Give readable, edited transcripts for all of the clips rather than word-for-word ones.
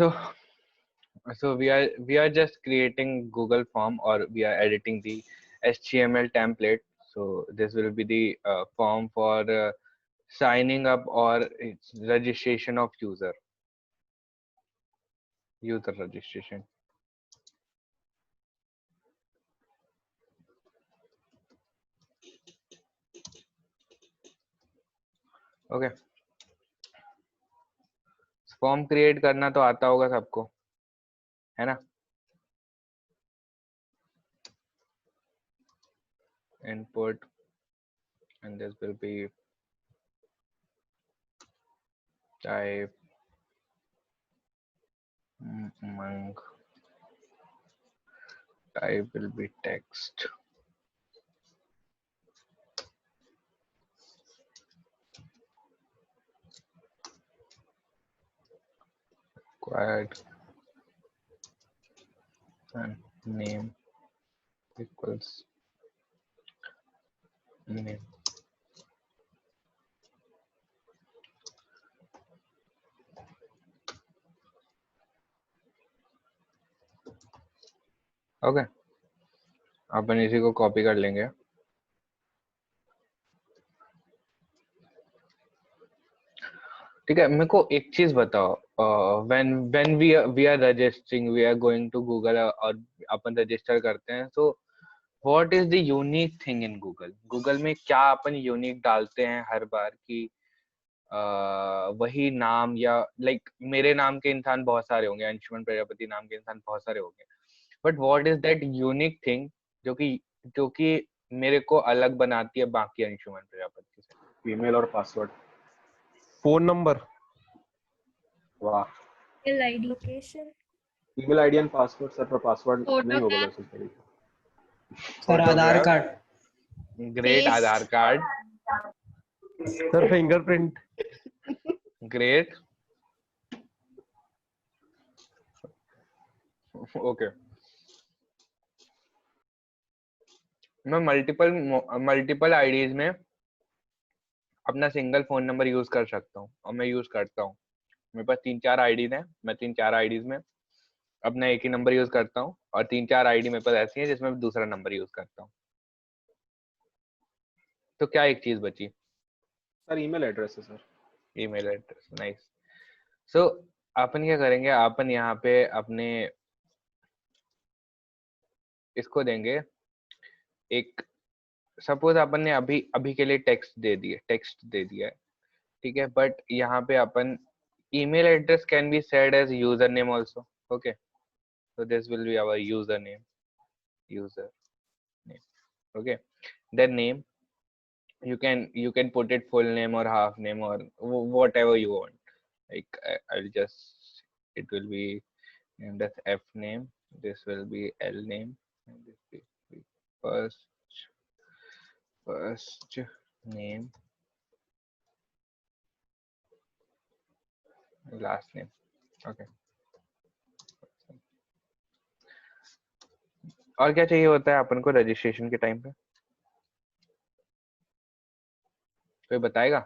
So we are just creating Google form, or we are editing the HTML template. So this will be the form for signing up or it's registration of user registration. Okay, form create करना तो आता होगा सबको, है ना? Input, and this will be type monk, type will be text. Required and name equals name. Okay, अपन इसी को कॉपी कर लेंगे। ठीक है, मेरे को एक चीज बताओ, when we are registering, we are going to Google और अपन रजिस्टर करते हैं, so what is the unique thing in Google में क्या अपन यूनिक डालते हैं हर बार की वही नाम, या लाइक मेरे नाम के इंसान बहुत सारे होंगे, अंशुमन प्रजापति नाम के इंसान बहुत सारे होंगे, but what is that unique thing जो कि मेरे को अलग बनाती है बाकी अंशुमन प्रजापति से? ईमेल और पासवर्ड, फोन नंबर, वाह, email ID, location, email ID and password. Sir पर पासवर्ड नहीं होगा फोटोग्राफ, वैसे तरीके। Sir Aadhaar card, great, Aadhaar card, sir fingerprint, great, okay. मैं मल्टीपल आईडीज में अपना सिंगल फोन नंबर यूज कर सकता हूँ, और मैं यूज करता हूँ। मेरे पास 3-4 आईडीज हैं, मैं 3-4 आईडीज में अपना एक ही नंबर यूज करता हूँ, और 3-4 आईडी मेरे पास ऐसी हैं जिसमें मैं दूसरा नंबर यूज करता हूँ। तो क्या एक चीज बची? सर ईमेल एड्रेस है sir. Email address, nice. So अपन क्या करेंगे, अपन यहाँ पे अपने इसको देंगे एक, सपोज अपन ने अभी के लिए टेक्स्ट दे दिया है, ठीक है, बट यहाँ पे अपन email address can be said as username also. Okay, so this will be our username. Okay, then name, you can put it full name or half name or whatever you want. Like I'll just, it will be named as F name, this will be L name, and this will be first name, last name. Okay, और क्या चाहिए होता है अपन को registration के time पे? कोई बताएगा?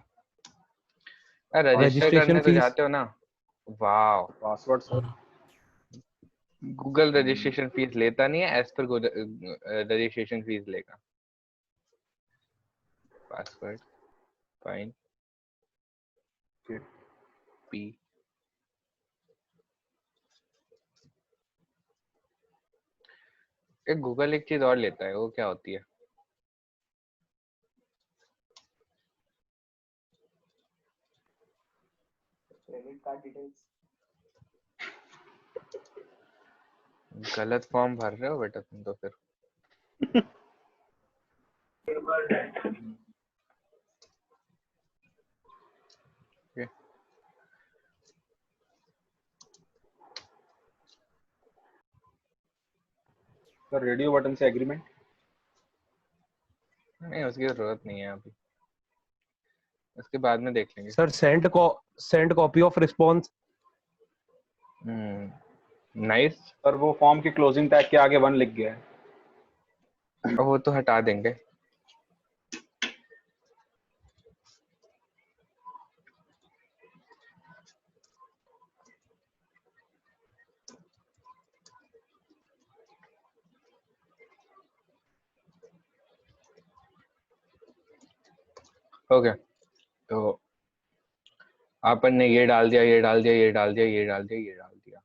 रजिस्टर करने तो जाते हो ना, वाह, password sir. Google registration fees लेता नहीं है, एज पर रजिस्ट्रेशन फीस लेगा। पासवर्ड फाइन पी, एक गूगल एक चीज और लेता है, वो क्या होती है? Credit card details. गलत फॉर्म भर रहे हो बेटा तुम तो फिर। सर रेडियो बटन से एग्रीमेंट नहीं, उसकी जरूरत नहीं है अभी, उसके बाद में देख लेंगे। Sir send copy of response. Nice. Sir वो फॉर्म के क्लोजिंग टैग के आगे 1 लिख गया है। वो तो हटा देंगे। ओके, तो अपन ने ये डाल दिया, ये डाल दिया, ये डाल दिया, ये डाल दिया, ये डाल दिया।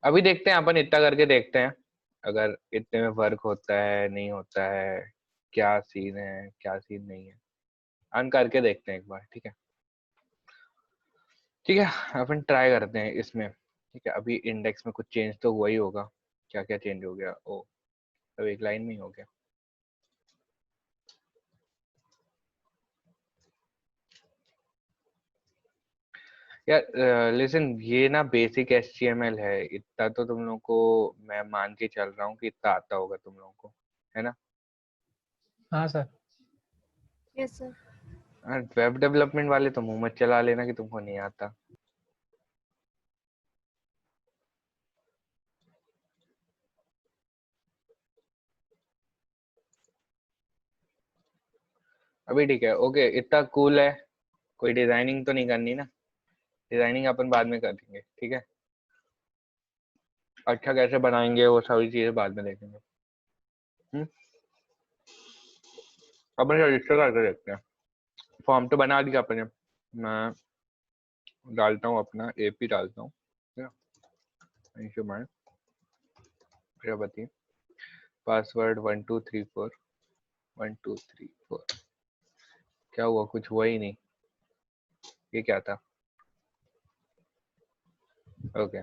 अभी देखते हैं, अपन इतना करके देखते हैं अगर इतने में वर्क होता है नहीं होता है, क्या सीन है क्या सीन नहीं है, अन करके देखते हैं एक बार। ठीक है, ठीक है, अपन ट्राई करते हैं इसमें। ठीक है, अभी इंडेक्स में कुछ चेंज तो हुआ ही होगा। क्या क्या चेंज हो गया? ओ, अब एक लाइन में ही हो गया। यार लिसन, ये ना बेसिक HTML है, इतना तो तुम लोगों को मैं मान के चल रहा हूँ कि इतना आता होगा तुम लोगों को, है ना? हाँ sir. Yes sir. Web development वाले तो मुंह मत चला लेना कि तुमको नहीं आता। अभी ठीक है, ओके, इतना कूल है। कोई डिजाइनिंग तो नहीं करनी ना? डिजाइनिंग अपन बाद में कर देंगे, ठीक है। अच्छा कैसे बनाएंगे वो सारी चीजें बाद में देखेंगे। अपन रजिस्टर करके देखते हैं। फॉर्म तो बना दिया अपने, मैं डालता हूँ अपना AP डालता हूँ, प्रजापति, पासवर्ड 1234 1234। क्या हुआ? कुछ हुआ ही नहीं। ये क्या था? ओके,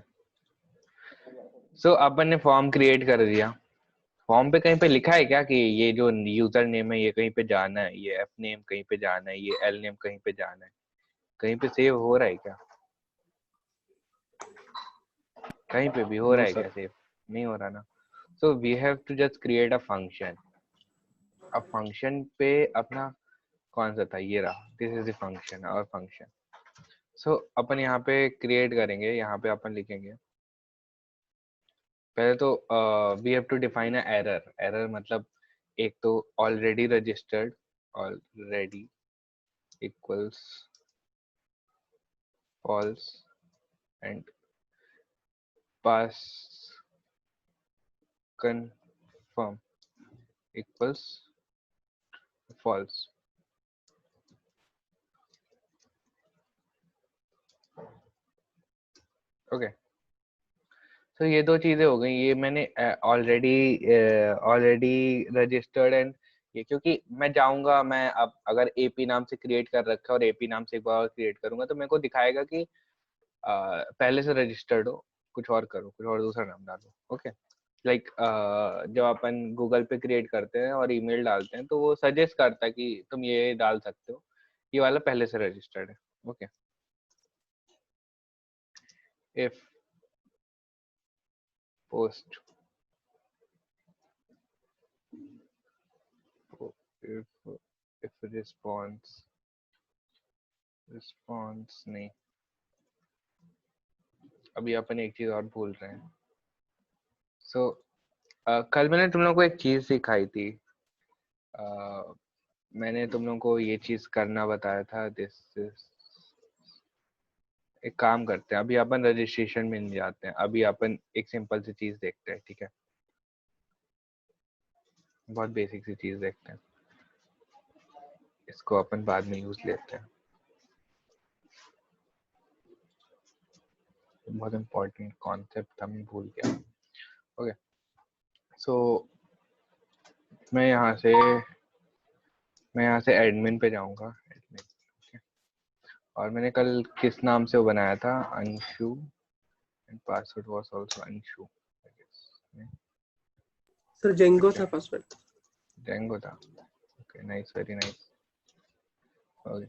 सो अपन ने फॉर्म क्रिएट कर दिया। फॉर्म पे कहीं पे लिखा है क्या कि ये जो यूजर नेम है ये कहीं पे जाना है, ये F नेम कहीं पे जाना है, ये L नेम कहीं पे जाना है? कहीं पे सेव हो रहा है क्या? कहीं पे भी हो रहा नो है क्या सर। सेव? नहीं हो रहा ना। So we have to just create a function. अब फंक्शन पे अपना कौन सा था? ये रहा, दिस इज द फंक्शन और फंक्शन। सो अपन यहाँ पे क्रिएट करेंगे, यहाँ पे अपन लिखेंगे पहले तो we have to define a error. Error मतलब एक तो already registered, already equals false and pass confirm equals false। Okay, तो ये दो चीजें हो गई। ये मैंने ऑलरेडी ऑलरेडी रजिस्टर्ड एंड ये, क्योंकि मैं जाऊंगा, मैं अब अगर AP नाम से क्रिएट कर रखा है और AP नाम से एक बार क्रिएट करूंगा तो मेरे को दिखाएगा कि पहले से रजिस्टर्ड हो, कुछ और करो, कुछ और दूसरा नाम डालो। ओके, लाइक जब अपन गूगल पे क्रिएट करते हैं और ईमेल डालते हैं तो वो सजेस्ट करता है कि तुम ये डाल सकते हो, ये वाला पहले से रजिस्टर्ड है। Okay, if post if if response नहीं, अभी अपन एक चीज और भूल रहे हैं। सो कल मैंने तुम लोगों को एक चीज सिखाई थी। मैंने तुम लोगों को ये चीज करना बताया था। दिस एक काम करते हैं, अभी अपन रजिस्ट्रेशन में नहीं जाते हैं, अभी अपन एक सिंपल सी चीज देखते हैं। ठीक है, बहुत बेसिक सी चीज देखते हैं, इसको अपन बाद में यूज लेते हैं। बहुत इंपॉर्टेंट कॉन्सेप्ट था, मैं भूल गया। ओके, सो मैं यहाँ से एडमिन पे जाऊंगा, एडमिन। ओके, और मैंने कल किस नाम से वो बनाया था? Anshu, and password was also Anshu, I guess. Sir Django था पासवर्ड। जेंगो था। Okay, nice, very nice. Okay,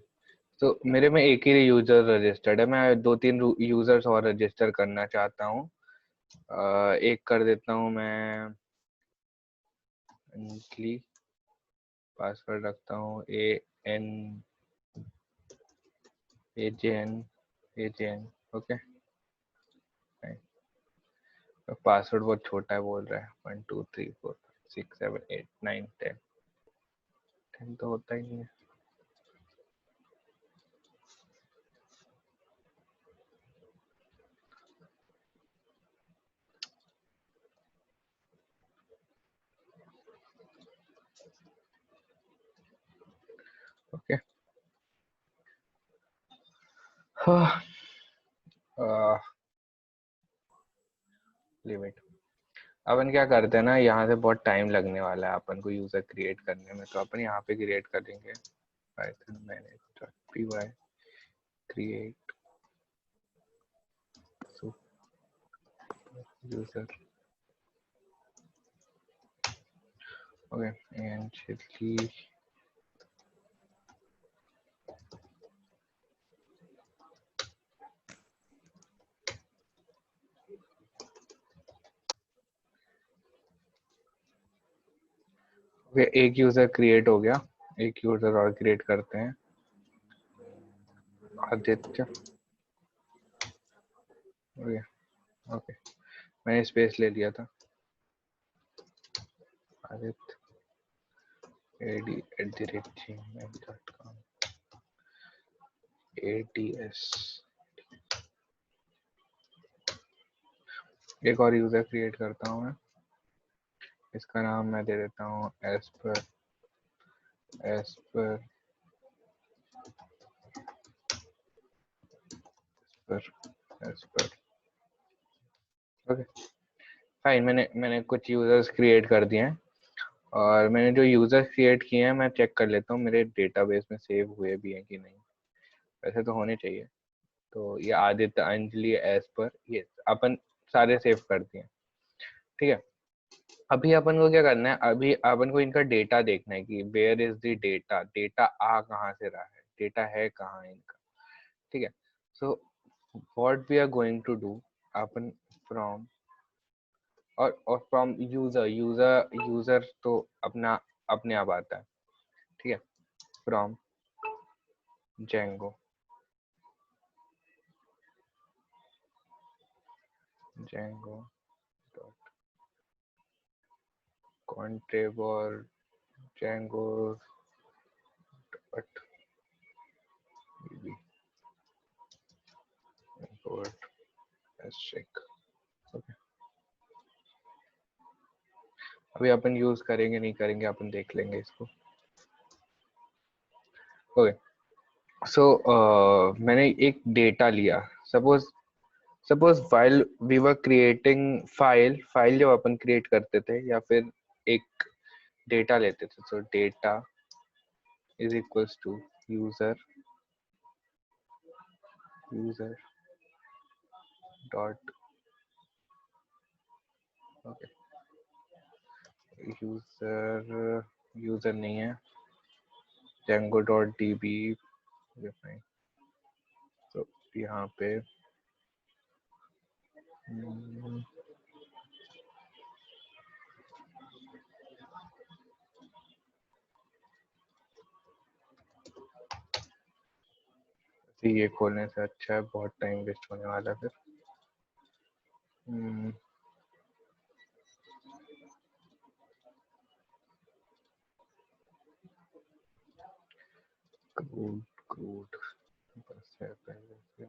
तो मेरे में एक ही यूजर रजिस्टर्ड है, मैं 2-3 यूजर्स और रजिस्टर करना चाहता हूँ। एक कर देता हूँ मैं अंजलि, पासवर्ड रखता हूँ ANAJN। ओके, पासवर्ड बहुत छोटा है बोल रहा है, 1 2 3 4 5 6 7 8 9 10। 10 तो होता ही नहीं है। Okay limit. अपन क्या करते हैं ना, यहाँ से बहुत टाइम लगने वाला है अपन को यूजर क्रिएट करने में, तो अपन यहाँ पे क्रिएट करेंगे python manage.py create user। Okay and chili okay, एक यूजर क्रिएट हो गया, एक यूजर और क्रिएट करते हैं, आदित्य। ओके ओके, मैंने स्पेस ले लिया था। Aditya ad@gmail.com ads। एक और यूजर क्रिएट करता हूँ मैं, इसका नाम मैं दे देता हूँ एज पर ओके फाइन। मैंने कुछ यूजर्स क्रिएट कर दिए हैं, और मैंने जो यूजर क्रिएट किए हैं मैं चेक कर लेता हूँ मेरे डेटाबेस में सेव हुए भी हैं कि नहीं। वैसे तो होने चाहिए। तो ये आदित्य अंजलि एज पर ये अपन सारे सेव कर दिए, ठीक है। अभी अपन को क्या करना है, अभी अपन को इनका डेटा देखना है कि where is the data, data आ कहाँ से रहा है, डेटा है कहाँ इनका, ठीक है। So what we are going to do, अपन फ्रॉम और फ्रॉम यूजर तो अपना अपने आप आता है, ठीक है। फ्रॉम Django dot contrib और Django dot db import asterisk। Okay, अभी अपन यूज करेंगे नहीं करेंगे अपन देख लेंगे इसको। ओके सो मैंने एक डेटा लिया, suppose file we were creating file जब अपन क्रिएट करते थे या फिर एक डेटा लेते थे, so data is equals to user dot okay user नहीं है Django डॉट db। तो यहाँ पे ये खोलने से अच्छा है, बहुत टाइम वेस्ट होने वाला है फिर। क्रूड बस है पहले से।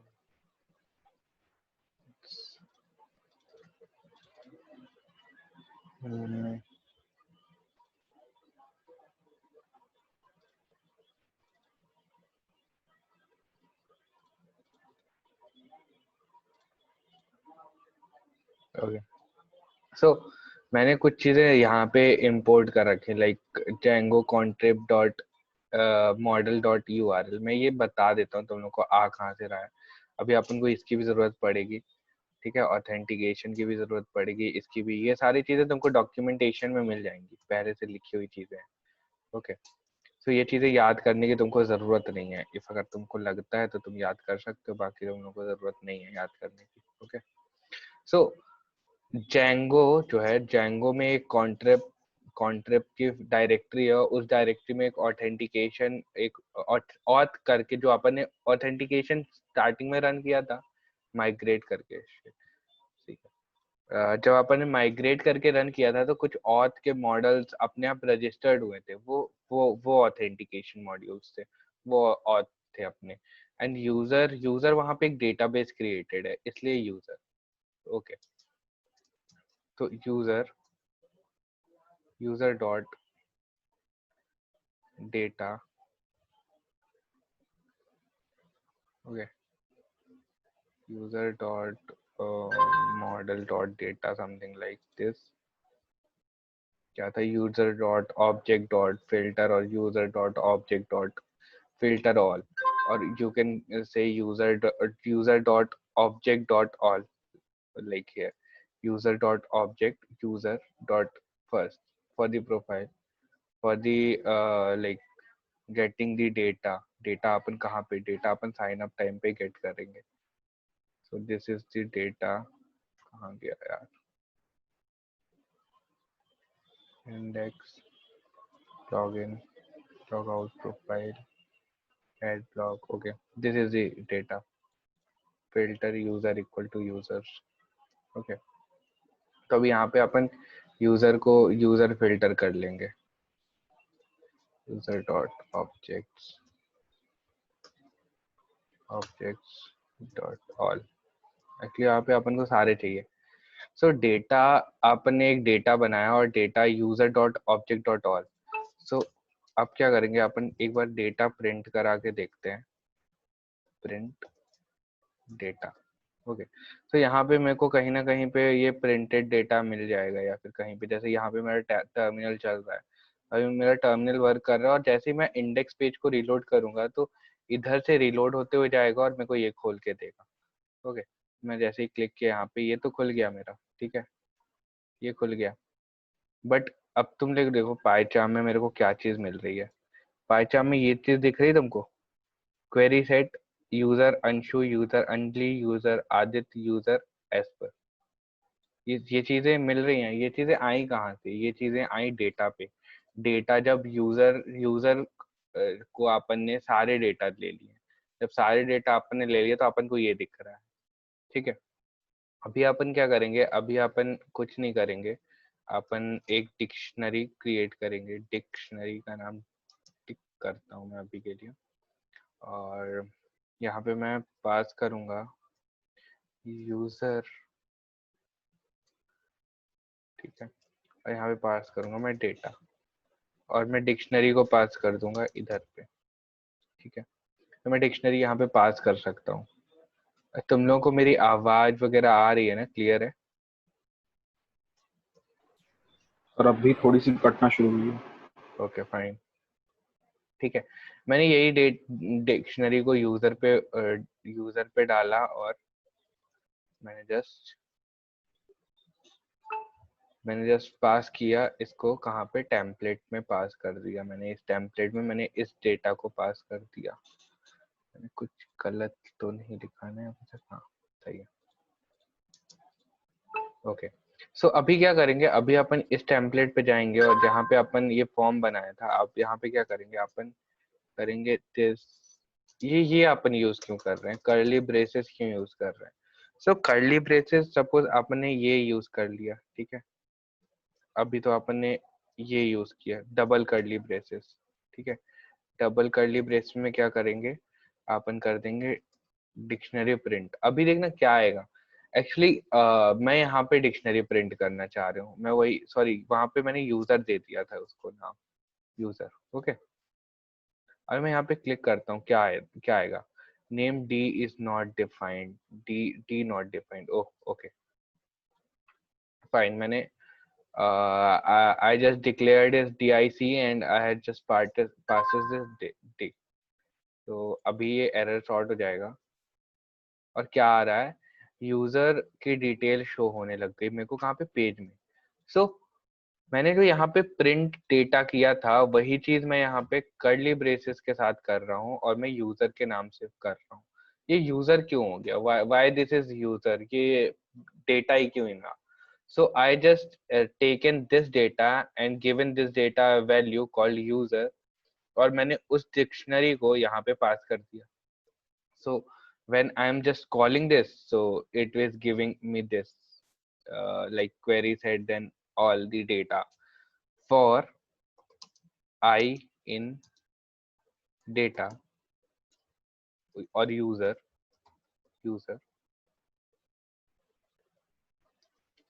ओके सो मैंने कुछ चीजें यहाँ पे इंपोर्ट कर रखी, like Django contrib dot model dot URL। मैं ये बता देता हूँ तुम लोग को आ कहाँ से रहा है। अभी अपन को इसकी भी जरूरत पड़ेगी, ठीक है। ऑथेंटिकेशन की भी जरूरत पड़ेगी, इसकी भी। ये सारी चीजें तुमको डॉक्यूमेंटेशन में मिल जाएंगी, पहले से लिखी हुई चीजें हैं। ओके सो ये चीजें याद करने की तुमको जरूरत नहीं है। इफ अगर तुमको लगता है तो तुम याद कर सकते हो, बाकी तुम लोगों को जरूरत नहीं है याद करने की। ओके सो Django जो है, Django में एक कॉन्ट्रिप की डायरेक्टरी है, उस डायरेक्टरी में एक ऑथेंटिकेशन, एक ऑथ करके, जो अपन ने ऑथेंटिकेशन स्टार्टिंग में रन किया था माइग्रेट करके, ठीक है। जब अपन ने माइग्रेट करके रन किया था तो कुछ ऑथ के मॉडल्स अपने आप रजिस्टर्ड हुए थे, वो ऑथेंटिकेशन मॉड्यूल्स थे, वो ऑथ थे अपने। एंड यूजर वहां पे एक डेटाबेस क्रिएटेड है, इसलिए यूजर। ओके तो user dot data Okay, user dot model dot data, something like this. क्या था, user dot object dot filter or user dot object dot filter all, or you can say user dot object dot all, like here user dot object user dot first for the profile, for the like getting the data अपन कहाँ पे, data अपन sign up time पे get करेंगे. So this is the data. कहाँ गया यार, index, login, logout, profile, add blog. Okay, this is the data. Filter user equal to users. Okay, तो अभी यहाँ पे अपन यूजर को यूजर फिल्टर कर लेंगे. User dot objects dot all. Actually यहाँ पे अपन को सारे चाहिए. सो डेटा, आपने एक डेटा बनाया और data user dot object dot all. So अब क्या करेंगे, अपन एक बार डेटा प्रिंट करा के देखते हैं. Print data. ओके, तो यहाँ पे मेरे को कहीं ना कहीं पे ये प्रिंटेड डेटा मिल जाएगा, या फिर कहीं पे, जैसे यहाँ पे मेरा टर्मिनल चल रहा है, अभी मेरा टर्मिनल वर्क कर रहा है, और जैसे ही मैं इंडेक्स पेज को रीलोड करूंगा तो इधर से रीलोड होते हुए जाएगा और मेरे को ये खोल के देगा. ओके, मैं जैसे ही क्लिक किया यहाँ पे, ये तो खुल गया मेरा. ठीक है, ये खुल गया. बट अब तुम लोग देखो पाईचार्म में मेरे को क्या चीज मिल रही है. पाईचार्म में ये चीज दिख रही है तुमको, query set user Anshu, user Anjali, user Aditya, user Esper. ये चीजें मिल रही हैं. ये चीजें आई कहाँ से, ये चीजें आई डेटा पे. डेटा जब यूजर यूजर को अपन ने सारे डेटा ले लिए, जब सारे डेटा अपन ने ले लिए तो अपन को ये दिख रहा है. ठीक है, अभी अपन क्या करेंगे, अभी अपन कुछ नहीं करेंगे, अपन एक डिक्शनरी क्रिएट करेंगे. डिक्शनरी का नाम टिक करता हूँ मैं अभी के लिए, और यहाँ पे मैं पास करूंगा यूजर. ठीक है, और यहाँ पे पास करूंगा मैं डेटा, और मैं डिक्शनरी को पास कर दूंगा इधर पे. ठीक है, तो मैं डिक्शनरी यहाँ पे पास कर सकता हूँ. तुम लोगों को मेरी आवाज वगैरह आ रही है ना, क्लियर है? और अब भी थोड़ी सी कटना शुरू हुई है. Okay fine. ठीक है, मैंने यही डिक्शनरी को यूजर पे डाला, और मैंने जस्ट पास किया इसको. कहाँ पे, टेम्पलेट में पास कर दिया मैंने. इस टेम्पलेट में मैंने इस डेटा को पास कर दिया. मैंने कुछ गलत तो नहीं दिखाना है मुझे? हाँ सही है. ओके, सो अभी क्या करेंगे, अभी अपन इस टेम्पलेट पे जाएंगे, और जहाँ पे अपन ये फॉर्म बनाया था, अब यहाँ पे क्या करेंगे, अपन करेंगे दिस. ये अपन यूज क्यों कर रहे हैं, कर्ली ब्रेसेस क्यों यूज कर रहे हैं? सो कर्ली ब्रेसेस, सपोज आपने ये यूज कर लिया. ठीक है, अभी तो अपन ने ये यूज किया डबल कर्ली ब्रेसेस. ठीक है, डबल कर्ली ब्रेस में क्या करेंगे, अपन कर देंगे डिक्शनरी प्रिंट. अभी देखना क्या आएगा. एक्चुअली मैं यहाँ पे डिक्शनरी प्रिंट करना चाह रहा हूँ. मैं वही, सॉरी, वहां पे मैंने यूजर दे दिया था उसको नाम, यूजर. ओके, अभी मैं यहाँ पे क्लिक करता हूँ, क्या आएगा, name D is not defined. D not defined. Oh okay fine. मैंने I just declared as DIC and I had just passes this D. तो अभी ये एरर सॉर्ट हो जाएगा. और क्या आ रहा है, यूजर की डिटेल शो होने लग गई मेरे को. कहाँ पे, पेज में. सो मैंने जो यहाँ पे प्रिंट डेटा किया था, वही चीज मैं यहाँ पे कर्ली ब्रेसेस के साथ कर रहा हूँ, और मैं यूजर के नाम से कर रहा हूँ. ये यूजर क्यों हो गया, वाई दिस इज यूजर, ये डेटा ही क्यों इना. So I just taken this data and given this data a value called user, और मैंने उस डिक्शनरी को यहाँ पे पास कर दिया. So when I am just calling this, so it is giving me this like query set then all the data for I in data or user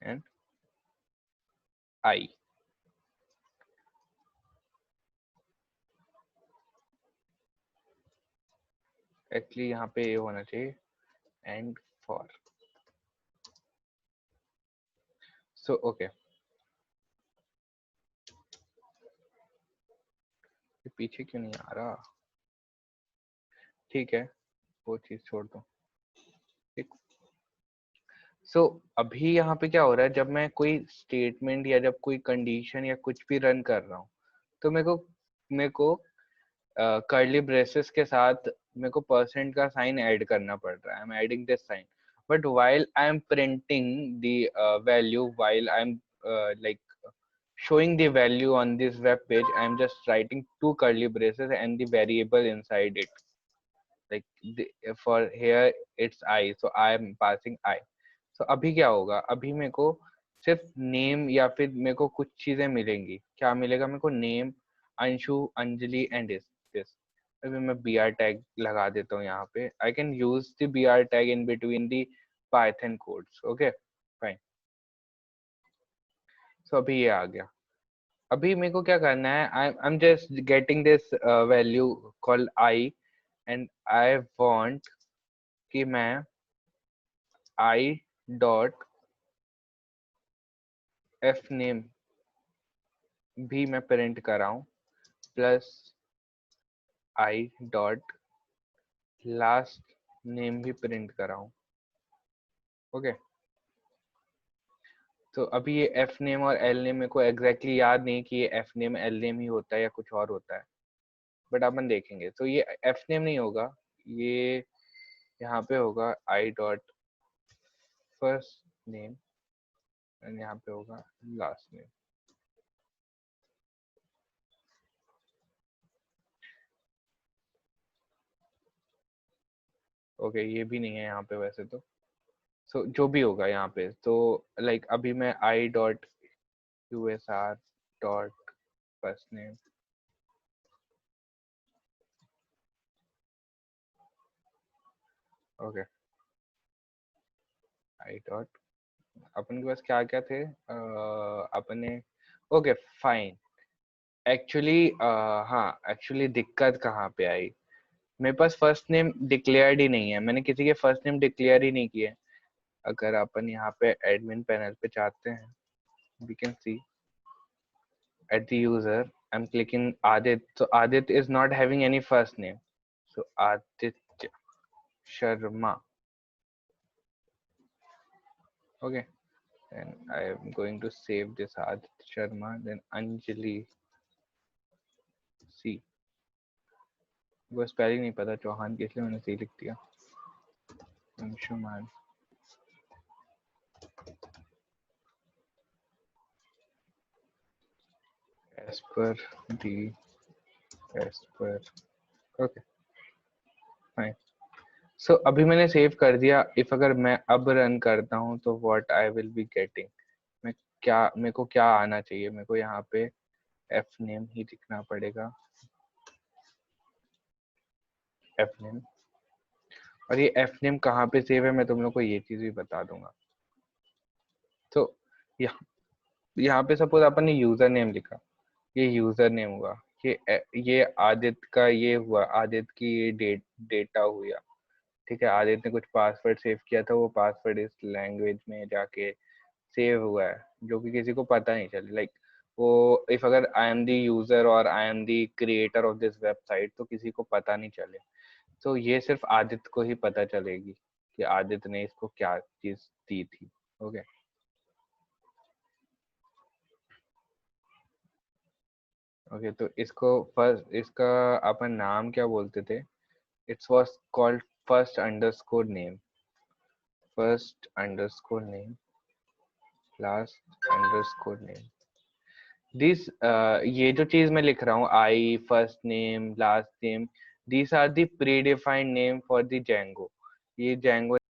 and I. Actually यहाँ पे ये होना चाहिए एंड फॉर. सो ओके, पीछे क्यों नहीं आ रहा? ठीक है, वो चीज छोड़ दो. ठीक. सो अभी यहाँ पे क्या हो रहा है, जब मैं कोई स्टेटमेंट या जब कोई कंडीशन या कुछ भी रन कर रहा हूँ, तो मेरे को कर्ली ब्रेसेस के साथ मेरे को परसेंट का साइन ऐड करना पड़ रहा है. I am adding this sign, but while I am printing the value, while I am like showing the value on this web page, I am just writing two curly braces and the variable inside it. Like for here it's I, so I am passing I. So अभी क्या होगा, अभी मेरे को सिर्फ name या फिर मेरे को कुछ चीजें मिलेंगी. क्या मिलेगा मेरे को? Name, Anshu, Anjali and this. अभी मैं br टैग लगा देता हूँ यहाँ पे. I can use the br tag in between the Python codes. Okay fine. So अभी ये आ गया. अभी मेरे को क्या करना है, I am just getting this value called I and I want कि मैं आई डॉट एफ नेम भी मैं प्रिंट कराऊं plus I dot last name भी प्रिंट कराऊं. ओके. तो अभी ये एफ नेम और एल नेम मेरे को एग्जैक्टली याद नहीं कि ये एफ नेम एल नेम ही होता है या कुछ और होता है, बट अपन देखेंगे. तो ये एफ नेम नहीं होगा, ये यहाँ पे होगा I dot first name and यहाँ पे होगा लास्ट नेम. ओके, ये भी नहीं है यहाँ पे वैसे तो. सो जो भी होगा यहाँ पे, तो लाइक अभी मैं I dot USR dot first name okay I dot, अपन के पास क्या क्या थे अपने. Okay fine. एक्चुअली हाँ, एक्चुअली दिक्कत कहाँ पे आई, मेरे पास फर्स्ट नेम डिक्लेयर्ड ही नहीं है. मैंने किसी के फर्स्ट नेम डिक्लेयर ही नहीं किए. अगर अपन यहाँ पे एडमिन पैनल पे जाते हैं, we can see at the user, I'm clicking Adit. So Adit is not having any first name. So Aditya Sharma. Okay. And I am going to save this Aditya Sharma. Then Anjali C. वो spelling नहीं पता चौहान की, इसलिए मैंने सी लिख दिया. Anshuman. As per the okay fine. So अभी मैंने सेव कर दिया. इफ अगर मैं अब रन करता हूँ तो what I will be getting, मैं क्या, मेरे को क्या आना चाहिए, मेरे को यहाँ पे एफ नेम ही लिखना पड़ेगा. F name. और ये एफ नेम कहाँ पे सेव है मैं तुम लोग को ये चीज भी बता दूंगा. तो यहाँ पे सपोज अपन ने यूजर नेम लिखा, ये यूजर नेम हुआ, ये आदित्य का ये हुआ, आदित्य की ये डेटा हुआ. ठीक है, आदित्य ने कुछ पासवर्ड सेव किया था, वो पासवर्ड इस लैंग्वेज में जाके सेव हुआ है जो कि किसी को पता नहीं चले. लाइक वो इफ अगर आई एम दी यूजर और I am the creator of this website, तो किसी को पता नहीं चले. तो ये सिर्फ आदित्य को ही पता चलेगी कि आदित्य ने इसको क्या चीज दी थी. ओके. ओके, तो इसको फर्स्ट, इसका अपन नाम क्या बोलते थे? It's was called first underscore name, first underscore name, last underscore name. This ये जो चीज मैं लिख रहा हूँ, I, first name, last name, these are the predefined name for the Django. ये Django